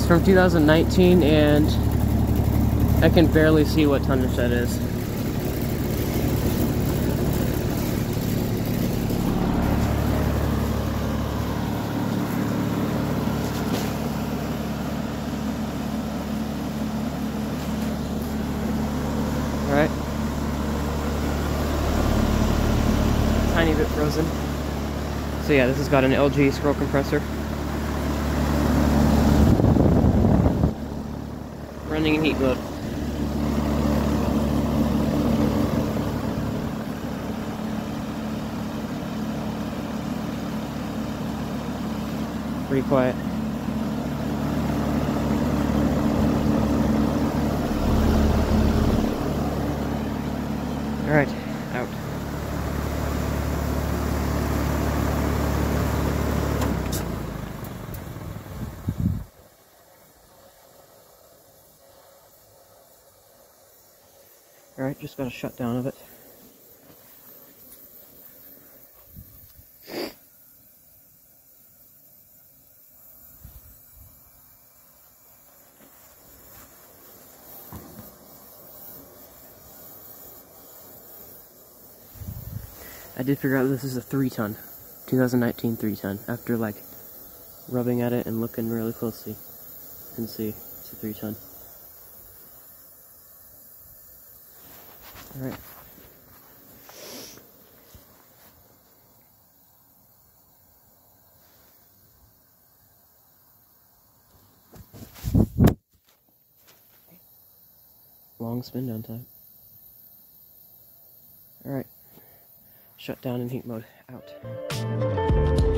It's from 2019 and I can barely see what tonnage that is. Alright. Tiny bit frozen. So yeah, this has got an LG scroll compressor. Running in heat mode. Pretty quiet. Alright, out. Alright, just got a shutdown of it. I did figure out this is a 3-ton, 2019 3-ton. After like rubbing at it and looking really closely, you can see it's a 3-ton. Alright. Long spin down time. Alright. Shut down in heat mode. Out.